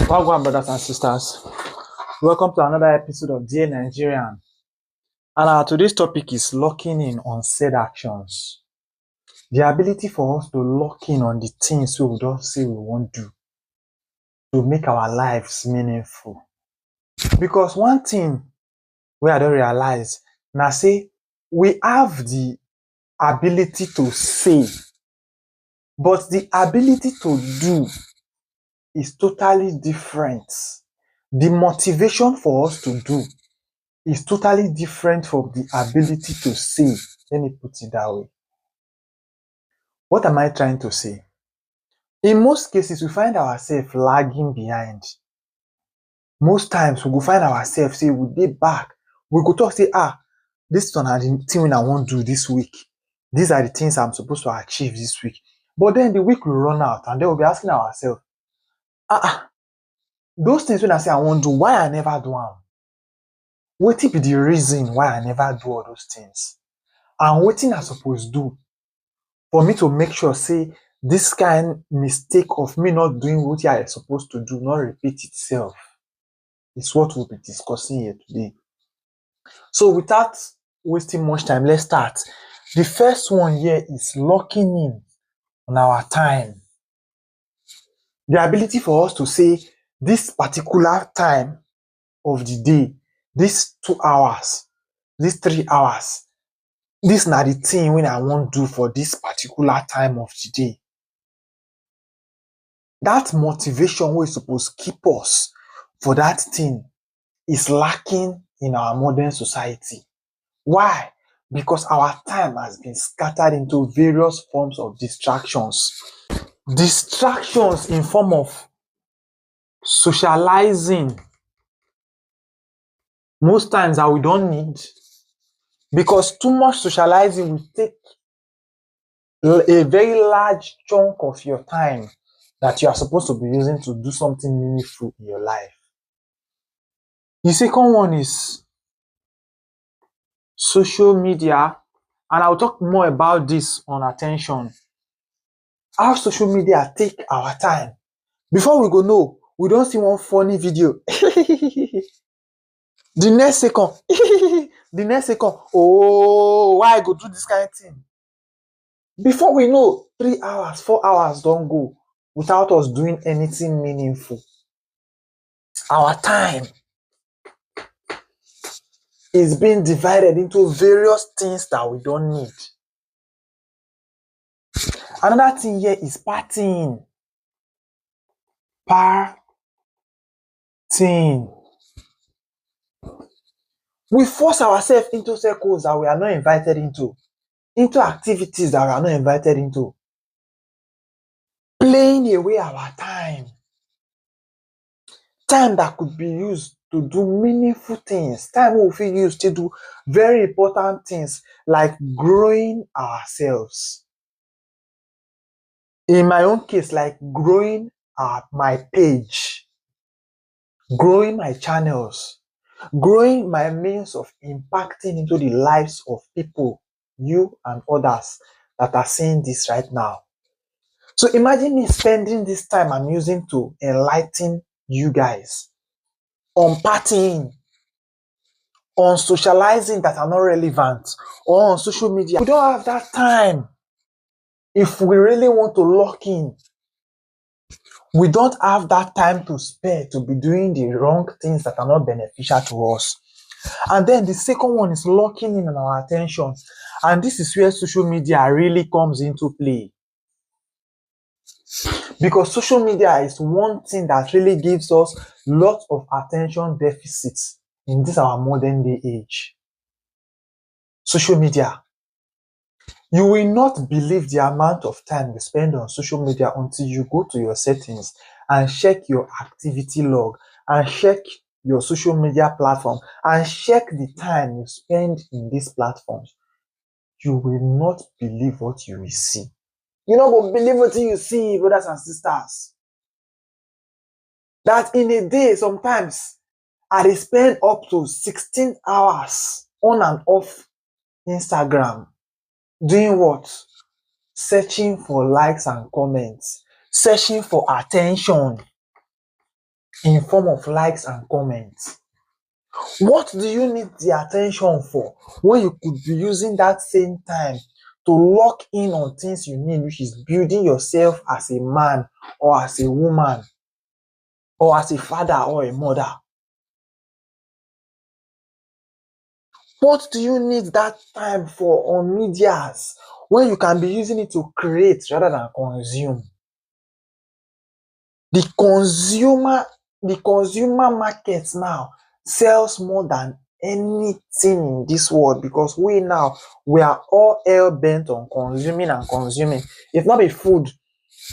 Welcome, brothers and sisters. Welcome to another episode of Dear Nigerian. And our today's topic is locking in on said actions. The ability for us to lock in on the things we don't say we won't do to make our lives meaningful. Because one thing we don't realize now, say we have the ability to say, but the ability to do is totally different. The motivation for us to do is totally different from the ability to say. Let me put it that way. What am I trying to say? In most cases, we find ourselves lagging behind. Most times, we go find ourselves say we dey back. We go talk say, this one are the thing I want to do this week. These are the things I'm supposed to achieve this week. But then the week will run out, and then we'll be asking ourselves, those things when I say I want to do, why I never do them? What be the reason why I never do all those things? And what thing I supposed to do for me to make sure, say, this kind mistake of me not doing what I am supposed to do not repeat itself is what we'll be discussing here today. So without wasting much time, let's start. The first one here is locking in on our time. The ability for us to say this particular time of the day, these 2 hours, these 3 hours, this is not the thing when I want to do for this particular time of the day. That motivation we're supposed to keep us for that thing is lacking in our modern society. Why? Because our time has been scattered into various forms of distractions. Distractions in form of socializing. Most times that we don't need, because too much socializing will take a very large chunk of your time that you are supposed to be using to do something meaningful in your life. The second one is social media, and I'll talk more about this on attention. How social media take our time. Before we go know, we don't see one funny video. The next second, oh, why I go do this kind of thing? Before we know, 3 hours, 4 hours don't go without us doing anything meaningful. Our time is being divided into various things that we don't need. Another thing here is partying. We force ourselves into circles that we are not invited into activities that we are not invited into, playing away our time that could be used to do meaningful things, time we feel used to do very important things like growing ourselves. In my own case, like growing my page, growing my channels, growing my means of impacting into the lives of people, you and others that are seeing this right now. So imagine me spending this time I'm using to enlighten you guys on partying, on socializing that are not relevant, or on social media. We don't have that time. If we really want to lock in, we don't have that time to spare to be doing the wrong things that are not beneficial to us. And then the second one is locking in on our attention. And this is where social media really comes into play. Because social media is one thing that really gives us lots of attention deficits in this our modern day age. Social media. You will not believe the amount of time you spend on social media until you go to your settings and check your activity log and check your social media platform and check the time you spend in these platforms. You will not believe what you will see. You know, but believe what you see, brothers and sisters. That in a day, sometimes I spend up to 16 hours on and off Instagram. Doing what? Searching for likes and comments. Searching for attention. in form of likes and comments. What do you need the attention for when you could be using that same time to lock in on things you need, which is building yourself as a man or as a woman or as a father or a mother? What do you need that time for on medias when you can be using it to create rather than consume? The consumer market now sells more than anything in this world, because we are all hell bent on consuming and consuming. If not be food,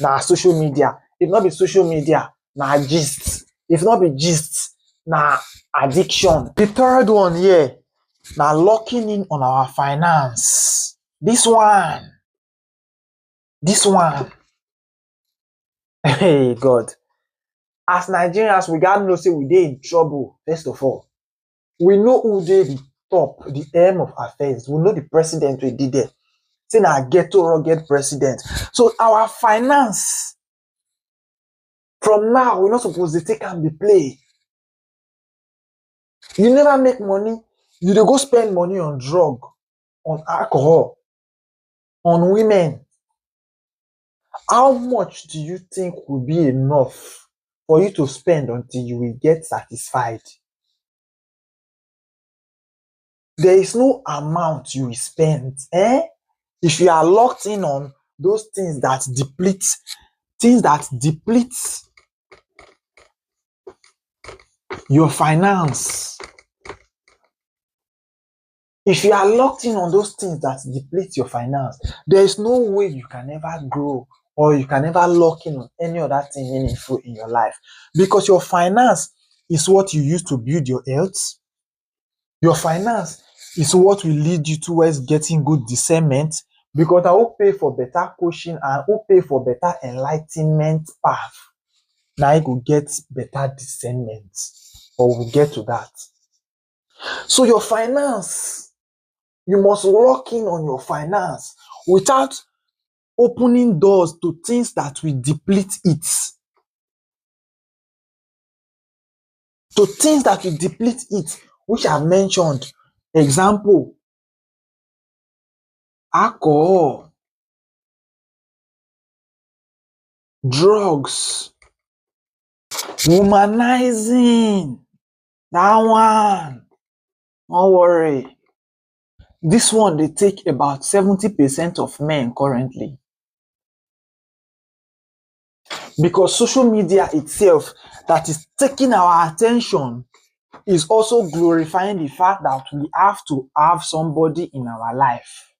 na social media. If not be social media, na gist. If not be gist, na addiction. The third one here, na locking in on our finance. This one, hey God. As Nigerians, we gotta know say we dey in trouble. First of all, we know who dey the top, the aim of affairs. We know the president we did there. Say na ghetto rugged president. So our finance, from now, we're not supposed to take and be play. You never make money, you dey go spend money on drug, on alcohol, on women. How much do you think will be enough for you to spend until you will get satisfied? There is no amount you will spend. If you are locked in on those things that deplete your finance. If you are locked in on those things that deplete your finance, there is no way you can ever grow or you can ever lock in on any other thing meaningful in your life, because your finance is what you use to build your health. Your finance is what will lead you towards getting good discernment, because I will pay for better coaching and will pay for better enlightenment path. Now you go get better discernment, but we'll get to that. So your finance, you must lock in on your finance without opening doors to things that will deplete it. To things that will deplete it, which I've mentioned. Example, alcohol, drugs, womanizing. That one, don't worry. This one, they take about 70% of men currently. Because social media itself, that is taking our attention, is also glorifying the fact that we have to have somebody in our life.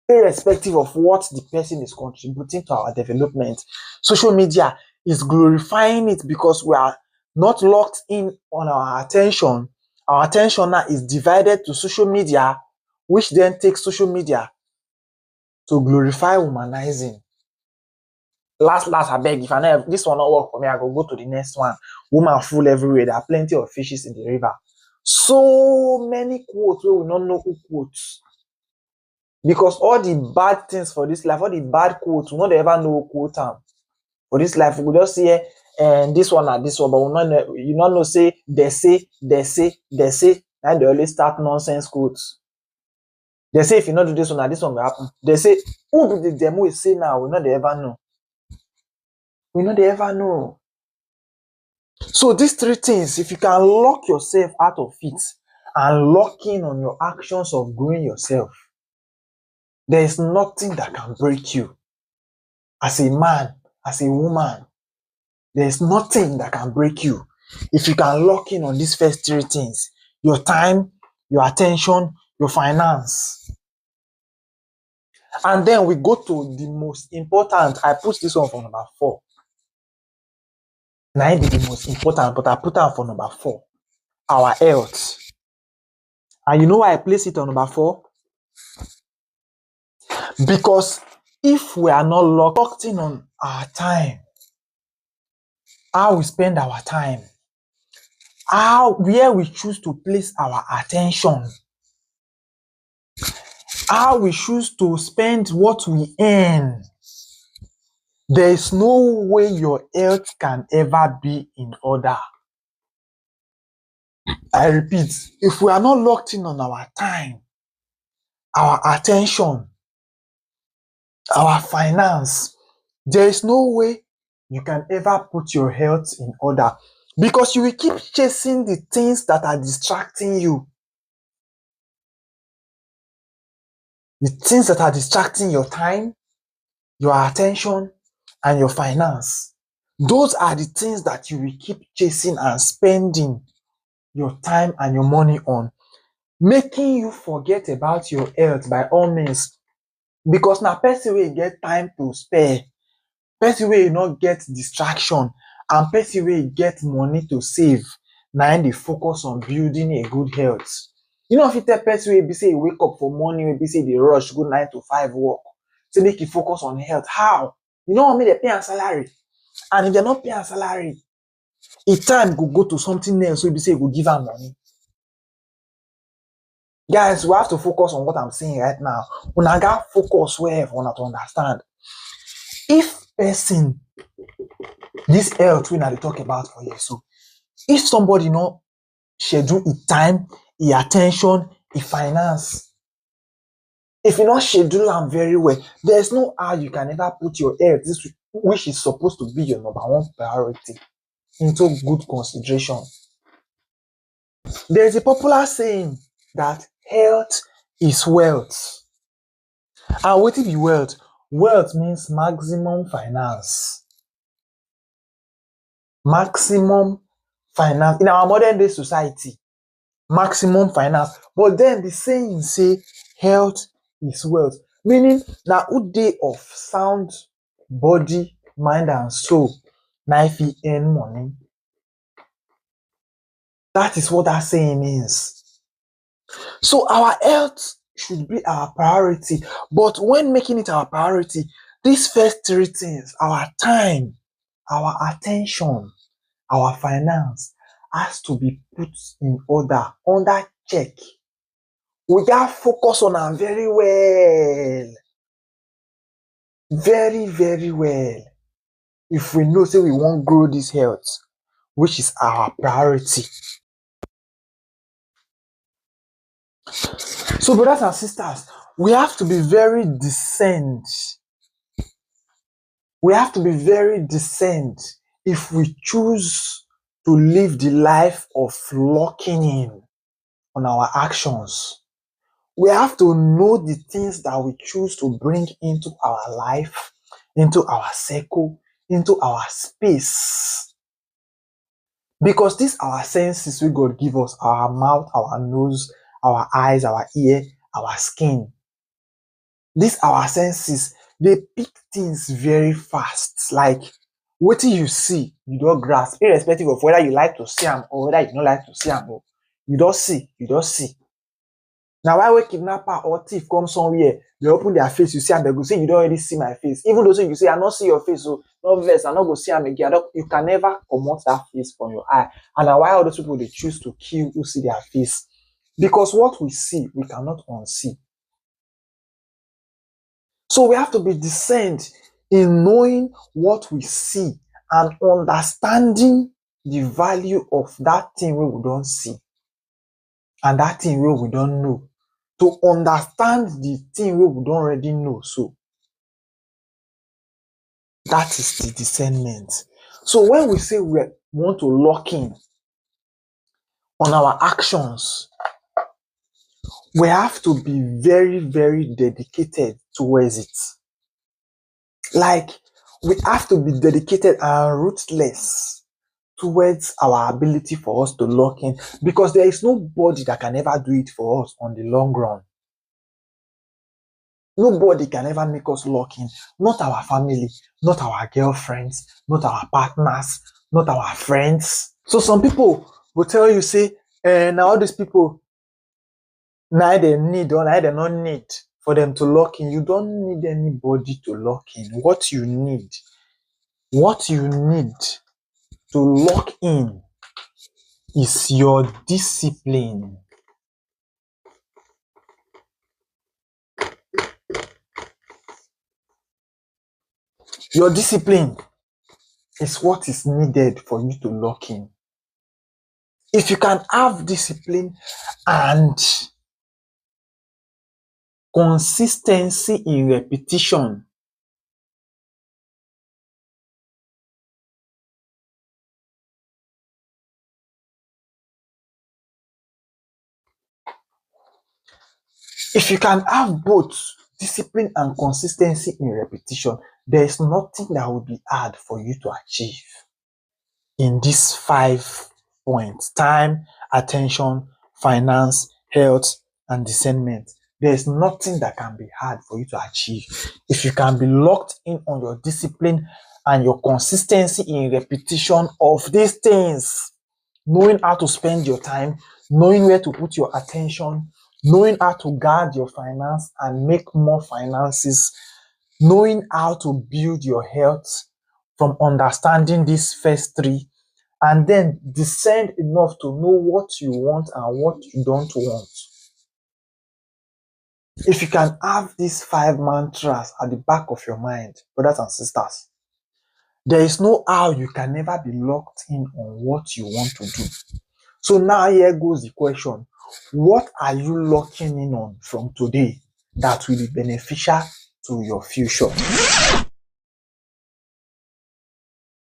Irrespective of what the person is contributing to our development, social media is glorifying it because we are not locked in on our attention. Our attention now is divided to social media, which then takes social media to glorify womanizing. Last, I beg, if I know this one not work for me, I go to the next one. Woman full everywhere. There are plenty of fishes in the river. So many quotes where we don't know who quotes. Because all the bad things for this life, all the bad quotes, we don't ever know who quote them. For this life, we could just say, and this one and this one, but we not know, you don't know, say, they say, and they always start nonsense quotes. They say, if you not do this one, and this one will happen. They say, who be the demo is say now? We not ever know. We not ever know. So these three things, if you can lock yourself out of it and lock in on your actions of growing yourself, there is nothing that can break you. As a man, as a woman, there is nothing that can break you. If you can lock in on these first three things, your time, your attention, your finance. And then we go to the most important. I put this one for number 4. Now it be the most important, but I put that for number 4. Our health. And you know why I place it on number 4? Because if we are not locked in on our time, how we spend our time, where we choose to place our attention, how we choose to spend what we earn, There is no way your health can ever be in order. I repeat, if we are not locked in on our time, our attention, our finance, there is no way you can ever put your health in order, because you will keep chasing the things that are distracting you. The things that are distracting your time, your attention, and your finance. Those are the things that you will keep chasing and spending your time and your money on, making you forget about your health by all means. Because now person wey get time to spare, person wey not get distraction, and person wey get money to save, na im dey focus on building a good health. You know, if you tell person wey be say e wake up for morning, wey be say dey rush go 9 to 5 work, say make e focus on health, how? You know what, make dem pay am salary, and if dem no pay am salary, e time go to something else wey be say e go give am money. Guys, we have to focus on what I'm saying right now. Una gats focus well for una to understand. If person, this health wey I dey talk about for here, so if somebody no schedule e time, e attention, e finance, if you not schedule am very well, there's no how you can ever put your health, this which is supposed to be your number one priority, into good consideration. There is a popular saying that health is wealth. And wetin be wealth? Wealth means maximum finance. Maximum finance. In our modern day society, maximum finance. But then the saying say health is wealth. Meaning na who dey of sound body, mind and soul na im fit earn money. That is what that saying means. So our health should be our priority. But when making it our priority, these first three things, our time, our attention, our finance, has to be put in order, under check. We got focus on am very well. Very, very well. If we know say we want grow this health, which is our priority. So brothers and sisters, we have to be very decent. We have to be very decent if we choose to live the life of locking in on our actions. We have to know the things that we choose to bring into our life, into our circle, into our space. Because these are our senses we God give us, our mouth, our nose, our eyes, our ear, our skin. These our senses, they pick things very fast. Like wetin you see, you don't grasp, irrespective of whether you like to see them or whether you don't like to see them. You don't see, you don't see. Now, why when kidnapper or thief come somewhere, they open their face, you see, and they go say, you don't already see my face. Even though you say, I don't see your face, so no vex, I not go see them again. You can never promote that face from your eye. And now, why all those people they choose to kill who see their face? Because what we see, we cannot unsee. So we have to be decent in knowing what we see and understanding the value of that thing we don't see and that thing we don't know. To understand the thing we don't already know. So that is the discernment. So when we say we want to lock in on our actions, we have to be very, very dedicated towards it. Like, we have to be dedicated and ruthless towards our ability for us to lock in, because there is nobody that can ever do it for us on the long run. Nobody can ever make us lock in. Not our family, not our girlfriends, not our partners, not our friends. So some people will tell you, say, now all these people, now they need or now they not need for them to lock in. You don't need anybody to lock in. What you need to lock in is your discipline. Your discipline is what is needed for you to lock in. If you can have discipline and consistency in repetition, if you can have both discipline and consistency in repetition, there is nothing that will be hard for you to achieve in these 5 points: time, attention, finance, health, and discernment. There is nothing that can be hard for you to achieve if you can be locked in on your discipline and your consistency in repetition of these things. Knowing how to spend your time, knowing where to put your attention, knowing how to guard your finance and make more finances, knowing how to build your health from understanding these first 3, and then discern enough to know what you want and what you don't want. If you can have these 5 mantras at the back of your mind, brothers and sisters, there is no how you can never be locked in on what you want to do. So now here goes the question: what are you locking in on from today that will be beneficial to your future?